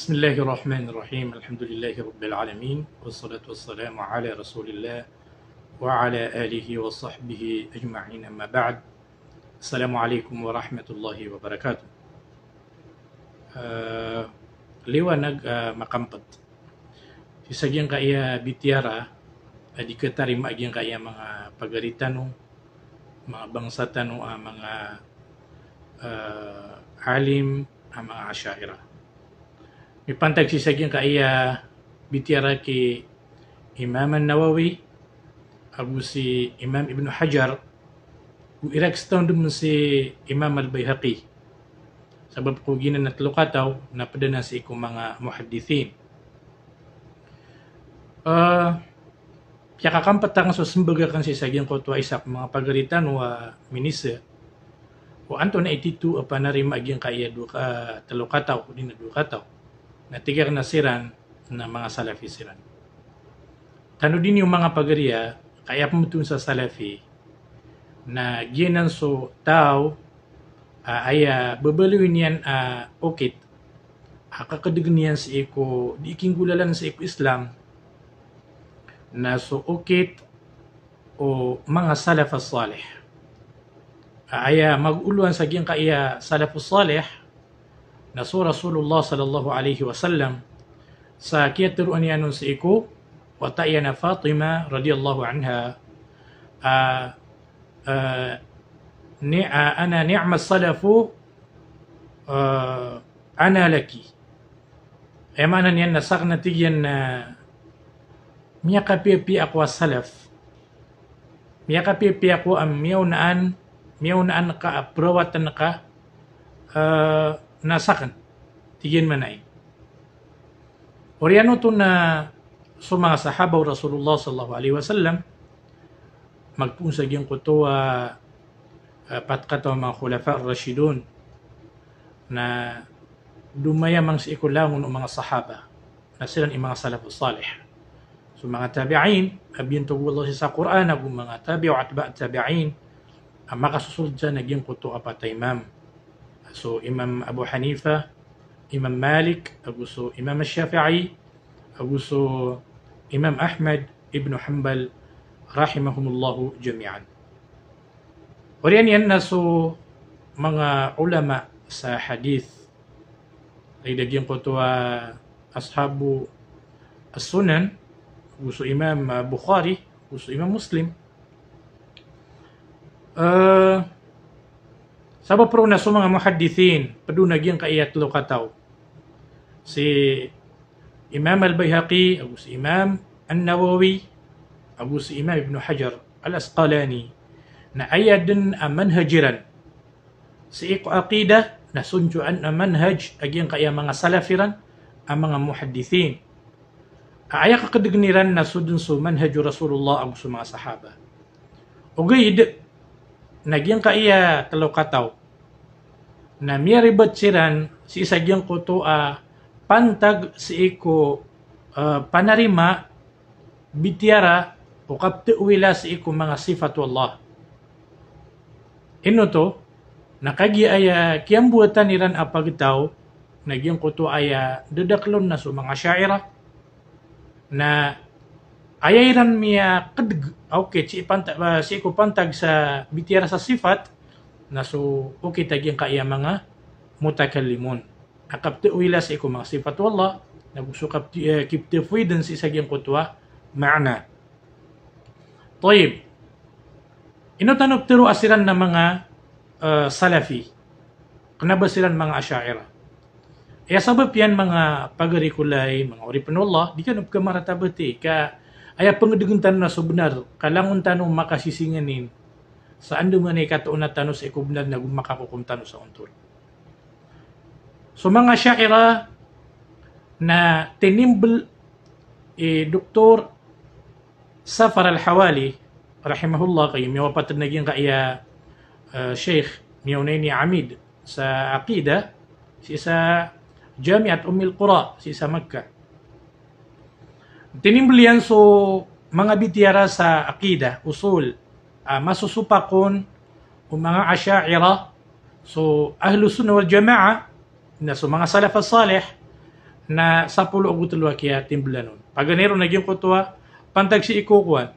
Bismillahirrahmanirrahim. Alhamdulillahi Rabbil Alamin. Wassalatu wassalamu ala Rasulillah wa ala alihi wa sahbihi ajma'in, amma ba'd. Assalamualaikum warahmatullahi wabarakatuh. Lewa makampat. Sisagyang kaya bitiara, di katarima agyang kaya mga pagaritan, mga bangsatan, mga alim, mga asyairah. Mipantag sisagyang kaya bitiara ki Imam Nawawi, agu si Imam Ibn Hajar, irak setahun dum si Imam Al-Bayhaqi. Sabab ko ginan na tlukataw na padana si ikong mga muhaddithin. Kaya kakampatang so sembaga kan sisagyang ko tuwa isak mga pagaritan wa minisa. O anto na ititu apa narima agyang kaya duka talukataw, di na dukataw. Na tigar na siran na mga salafi siran. Tano din yung mga pagariya, kaya pumutun sa salafi, na ginan so tao, ay babaluin yan okit, kakadagan yan sa iko, di ikinggulalan sa iko Islam, na so okit o mga salaf as-salih. Ay mag-uluan sa giyang kaya salaf as-salih, na so Rasulullah sallallahu alaihi wasallam sa kiyaturuan niya nun sa iko wa ta'yana Fatima radiyallahu anha ana ni'ma salafu ana laki ay mana niyan nasak na tigyan na miya kapipi ako salaf miya kapipi ako ang miyaw naan ka aprawatan ka nasakan tigyan manay. Oriano to na so mga sahabaw Rasulullah sallallahu alaihi wasallam magpunsag yung kuto patkataw mga khulafa ar-rashidun na dumayamang sa ikulangon ng mga sahaba na silang mga salafus salih. So mga tabi'in, abiyan to Allah sa Quran, agum mga tabi'o at ba tabi'in, ang makasusunod dyan naging kuto apat imam. So Imam Abu Hanifa, Imam Malik, so Imam Shafi'i, so Imam Ahmad ibn Hanbal rahimahumullahu jami'an. Oriyan yan na so mga ulama sa hadith ay dagyang ko to ashabu as-sunan, so Imam Bukhari, so Imam Muslim. Sabab pro na so mga muhaddithin, padunag yung kaiyat lo kataw. Si Imam Al-Bayhaqi, si Imam An-Nawawi, si Imam Ibn Hajar Al-Asqalani, na ayadan ang manhajiran. Si iko aqidah, na sunjuan ang manhaj, agyang kaya mga salafiran, ang mga muhaddithin. Aya kakadagniran na sudun so manhaju Rasulullah ang sa mga sahaba. Ugay, nagyang kaya talo kataw, na miyaribat siran si isagyang ko to pantag si iko panarima bitiara o kaptuwila si iko mga sifat Allah. Ino to, nakagi ay kiyambuatan niran apagitaw, nagyang ko to ay dadaklon na so mga syaira, na ayairan miya kadag, okay, si iko pantag sa bitiara sa sifat, na so okay tagyang kaya mga mutakallimun. Akaptuwila sa iko mga sifat wallah, na gusto kiptifuidan sa isagyang kutwa, ma'na. Toyib, inutanop tiro asiran na mga salafi, kanaba silan mga asyaira. Kaya sabab yan mga pagarikulay, mga oripanullah, di ka nabkamaratabati, ka aya pangaduguntan na so benar, kalangon tanong makasisinganin, saan doon nga ikatuon na tanong sa ikubnad na makakukumtano sa untur. So mga syaira na tinimbal Dr. Safar Al-Hawali, rahimahullah, kayo may wapatad naging kaya Sheikh Miyawnayni Amid sa Aqidah, si sa Jamiat Ummil Qura, si sa Makkah. Tinimbal yan so mga bitiyara sa Aqidah, usul, masusupakon o mga asyaira, so ahlu sunnah wal jama'a, na so mga salaf as-salih, na 13 kaya timblanon. Paganero naging kutwa, pantag si ikukuan,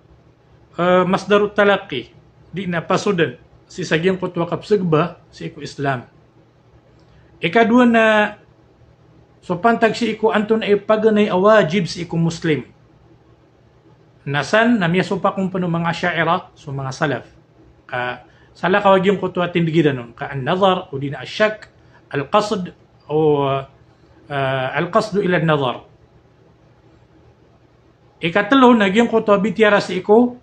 masdarut talaki, di na pasudan, si sagyang kutwa kapsagba, si iku Islam. Ikadua na, so pantag si iku anton ay paganay awajib si iku Muslim. Nasan, namiya supa kung pano mga Asy'ariyah, so mga salaf. Sala kawag yung kutwa tindigidan nun, ka an-nazar, o di na asyak, al-qasd, o al-qasdu ila an-nazar. Ikatlo, nagyang kutwa bitiyara si iku,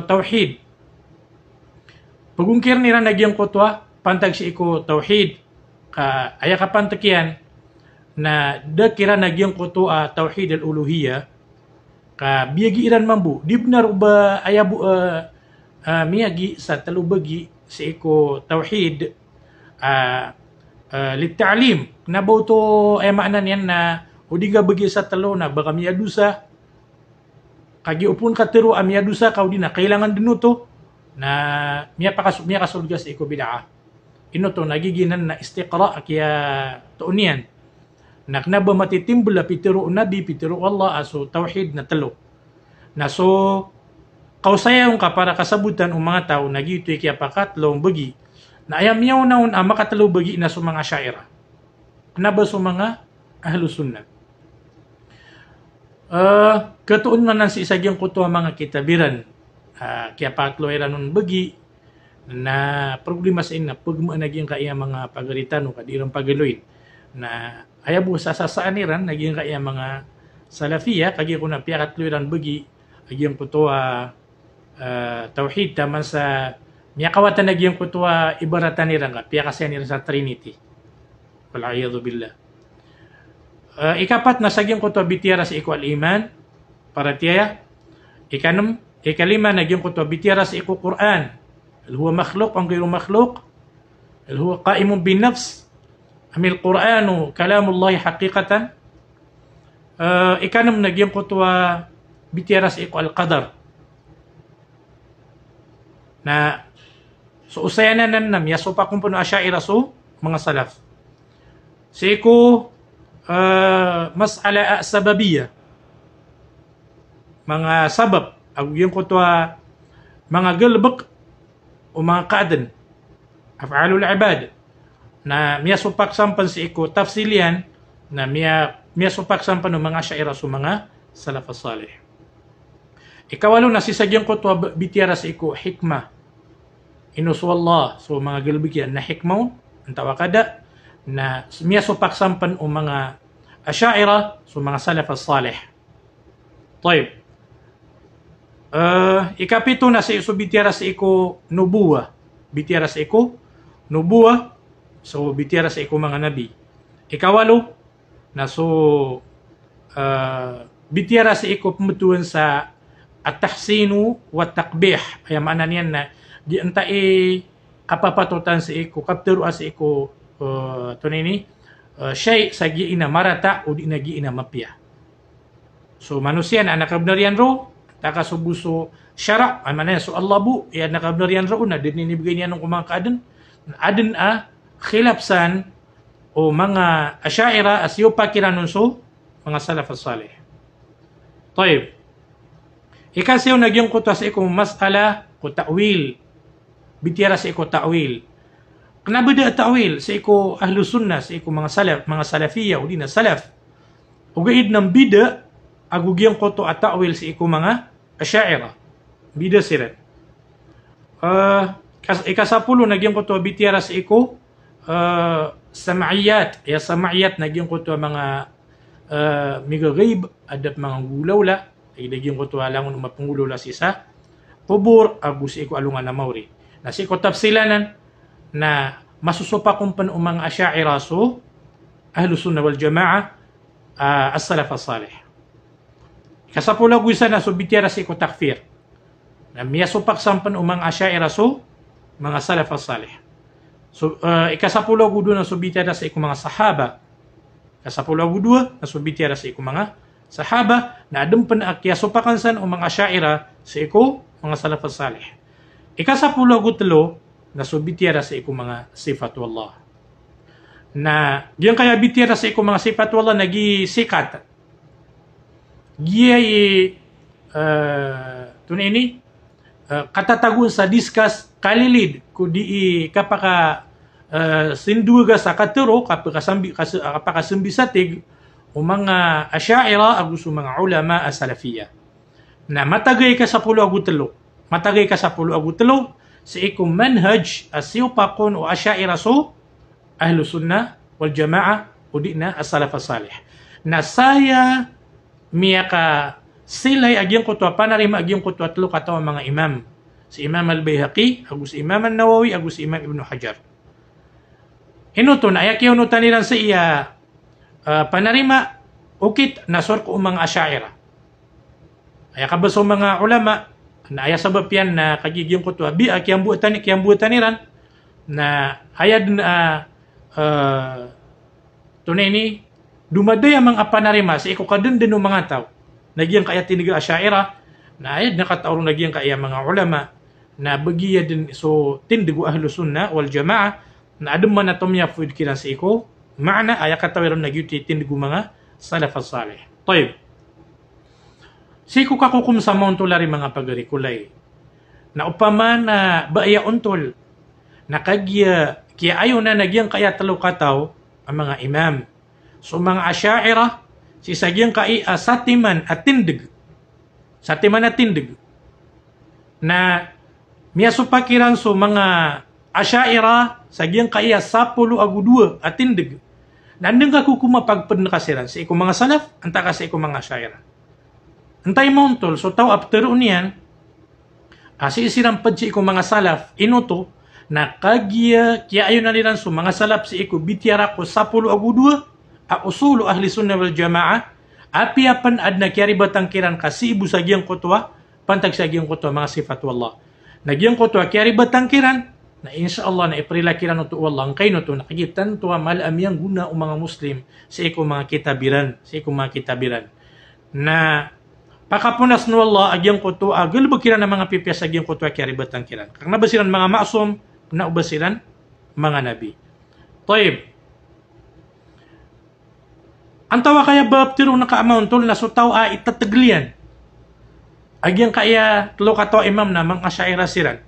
tauhid. Pagungkir nila nagyang kutwa, pantag si iku tauhid, aya ka pantakian, na kira nagyang kutwa tauhid al-uluhiyah, ka biyagi iran mambu di benar ba ayabu miyagi sa talubagi si iko tauhid lit'alim na to ay maanan yan na udiga bagi sa talo na baka miyadusa kagi upun katero miyadusa kaudi na kailangan dinuto na miya kasulga si iko bid'ah ino to nagiginan na istiqra kaya tuunian nak na ba matitimbula pitiro nabi pitiro Allah aso tauhid na talo na so kausayaw ka para kasabutan ang mga tao nagitoy kaya pakatlong bagi na ayam yaw naon makatalo bagi na sa mga Asy'ariyah na ba sa mga Ahlus Sunnah katuon man si isagyang kuto mga kitabiran kaya paklo ay ranon bagi na problema sa ina pagma naging kaya mga pagalitan o kadirang pagaloy na ayabu sa sasaaniran naging kaya mga salafiya kagi ko na piyakatluiran bagi aging kutuwa tauhid taman sa miyakawatan naging kutuwa ibaratan nila nga piyakasaniran sa Trinity wal'ayadu billah. Ikapat na sagyang kutuwa bitiyara sa iku al-iman para tiyaya. Ikalima naging kutuwa bitiyara sa iku Quran al huwa makhluk ang gayro makhluk al huwa qaimun bin nafs Amil Qur'anu kalamullahi haqiqatan. Ikanam nagyang kutwa bitiyara sa iku al-qadar. Na so usayanan na miyaso pa kung puno Asy'ariyah so mga salaf. Sa iku mas'ala sababiyya. Mga sabab. Yung kutwa mga galbak o mga qaadan. Af'alul ibad. Na miya supak sampan si iku tafsilian na miya supak sampan ng mga Asy'ariyah sa mga salaf as-salih. Ikawalo na si sagyang kutwa bitiyara sa iku hikmah. Inuswallah so mga galbigyan na hikmaw ang tawakada na miya supak sampan ng mga Asy'ariyah sa mga salaf as-salih. Tayyib. Ikapito na si isu bitiyara sa iku nubuwa. Bitiyara sa iku nubuwa. So, bitiyara sa iku mga nabi. Ikawalo, na so, bitiyara sa iku pumutuan sa at-tahsinu wa takbih. Ay maanan yan na, di antai kapapatutan sa iku, kaptero sa iku, tunini, siyay sa giina marata o di na giina mapya. So, manusia na nakabnarian ro, takasubuso syara, ay maanan so Allah bu, yan nakabnarian ro na, din ninibigay niya ng kumang kaadan, adan khilafsan o mga Asy'ariyah as yupakiran so mga salaf as-salih. Tayyib. Ikasiyo nagyang kutwa sa iku mas'ala ko ta'wil. Bitiyara sa iku ta'wil. Kanabada ta'wil sa iku Ahlus Sunnah sa iku mga salaf, mga salafiyya o di na salaf. Ugaid ng bida agugyang kutwa at ta'wil sa iku mga Asy'ariyah. Bida sila. Ikasapulo nagyang kutwa bitiyara sa iku sam'iyat ya sam'iyat naging kutwa mga migagayb adap mga gulawla ay naging kutwa lang mapungulula si sa kubur agus iko alungan na mawri na si ko tafsilanan na masusupa kung pan mga Asy'ariyah so Ahlus Sunnah wal Jamaah as-salaf as-salih. Kasapula guisa na so bitiyara si ko takfir na miya supak sampan mga Asy'ariyah so mga salaf as-salih. So, ikasapulaw gudo na subitiyara sa iku mga sahaba. Kasapulaw gudo na subitiyara sa iku mga sahaba na adempan akya supakansan o mga Asy'ariyah sa iku mga salaf as-salih. Ikasapulaw gutlo na subitiyara sa iku mga sifatullah. na diyan kaya bitira sa iko mga sifat wallah nagi sikat giyay tunay ini katatagun sa discuss kalilid kudi kapaka sinduga sa katero kapaka sembisatig o mga asyaira agus mga ulama as-salafiyah na matagay ka sa pulo agutelo sa iko manhaj asiyupakon o asyaira so ahlu sunnah wal jamaah o di na as-salaf as-salih na saya miyaka silay agyang kutwa panarima agyang kutwa tlo kataw mga imam si Imam al-Baihaqi agus Imam an-Nawawi agus Imam Ibn Hajar inuto na ayakyaw no taniran sa iya panarima ukit nasor ko mga asyaira ay kabaso mga ulama na aya sabab yan na kagiging kutwa bi akyang buatan niran na ayad na tunay ni dumaday ang mga panarima sa iko kadendeno mga tao nagyang kaya tiniga asyaira na ayad nakataurong nagyang kaya mga ulama na bagiya din so tindigo ahlu sunnah wal jamaah na adem man atomya fuid kiran sa iko maana aya katawiron nagyuti tindigo mga salaf as-salih tayib siku kakukum sa montolari mga pagarikulay na upaman na baaya untol na kagya kaya ayaw na nagyang kaya talo kataw ang mga imam so mga asyaira si sagyang kai satiman at tindig na miya supakiran so mga asyaira sagyang kai 10 agudua at tindig nandang ka kukuma pagpadnakasiran sa iko mga salaf anta ka sa iko mga asyaira antay mauntol so taw after uniyan si isirang pad si iko mga salaf inuto na kagya kaya ayaw na niran so mga salaf si iko bitiara ko 10 agudua a usulu ahli sunnah wal jamaah apiapan adna kiari batangkiran kasi ibu sagyang kutwa pantag sagyang kutwa mga sifat wallah nagyang kutwa kiari batangkiran na insyaallah na iprilakiran uto wallah ang kaino to nakagitan to malam yang guna o mga muslim sa iko mga kitabiran na pakapunas no wallah agyang kutwa agul bakiran ng mga pipiyas sagyang kutwa kiari batangkiran kang nabasiran mga maasum na ubasiran mga nabi tayib antawa kaya baptiro naka-amountol na sutaw itataglian. Agyang kaya tlo kato imam na mga asyaira siran.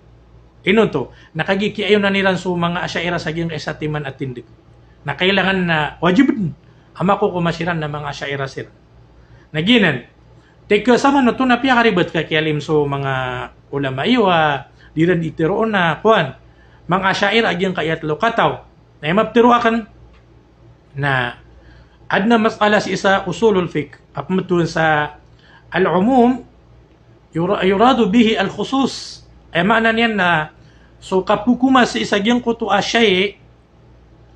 Inuto, nakagikiayon na niran so mga asyaira sa agyang kaisatiman at tindig. Na kailangan na wajib ama ko kumasiran na mga asyaira siran. Naginan, teka sama no to na piya karibet ka kialim so mga ulama iwa, diran itiroon na kuan. Mga asyaira agyang kaya tlo kataw. Na imaptiro akan na adna mas'ala si isa usulul fiqh apmatun sa al-umum yuradu bihi al-khusus ay maana niyan na so kapukuma si isa gyang kutu asyay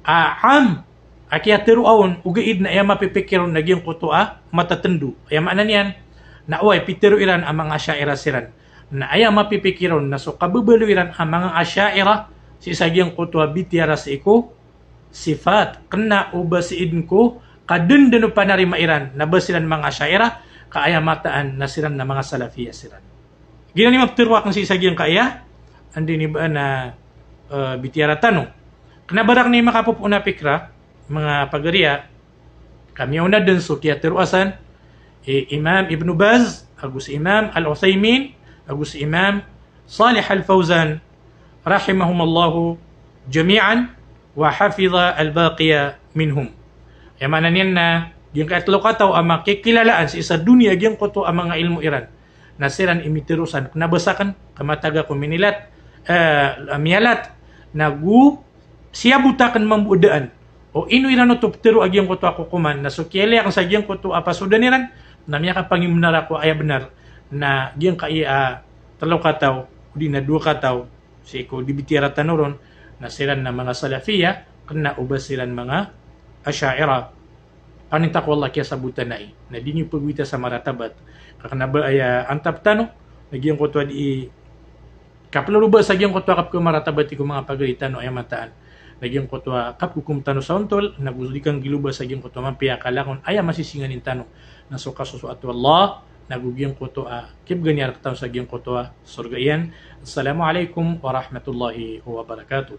am akia teruaon ugaid na ay mapipikiron na gyang kutu matatendu ay maana niyan na oy pitero iran ang mga asyaira siran na ay mapipikiron na so kabubalo iran ang mga asyaira si isa gyang kutu bitiara sa iko sifat kena ubasiid ko kadundano pa narima iran na basilan mga asyaira kaaya mataan na siran na mga salafiyah siran. Gina ni magtirwa kang sisagyang kaya andi ni ba na bitiara tanong. Kanabarak ni makapupuna pikra mga pagariya kami una din so kaya tiruasan Imam Ibn Baz agus Imam Al-Uthaymin agus Imam Salih Al-Fawzan rahimahumallahu jami'an wa hafiza al-baqiya minhum. Yang mana niyan na yung katlo kataw ang makikilalaan sa isa dunia yung kuto ang mga ilmu iran na siran imitirusan nabasakan kamataga ko minilat mialat na gu siya butakan mambudaan o inu iran no tuptiro agyang kuto ako kuman na sukiele ang sa agyang kuto apasudaniran na miya kapangimnara ko ay benar na gyang kaya talo kataw di na 2 kataw si ko dibitira tanuron na siran na mga salafiyah kena ubas silan mga asyaira panintak wallah kaya sabutan na di nyo pagwita sa maratabat kakanaba ay antap tano nagyang kutwa di kaplaruba sa gyang kutwa kap ko maratabat ko mga pagalitan no ay mataan nagyang kutwa kap kukum tano sa untol naguzuli kang giluba sa gyang kutwa mampiya kalakon ay masisinganin tano na suka susuat wallah nagugyang kutwa kip ganyar katao sa gyang kutwa surga iyan. Assalamualaikum warahmatullahi wabarakatuh.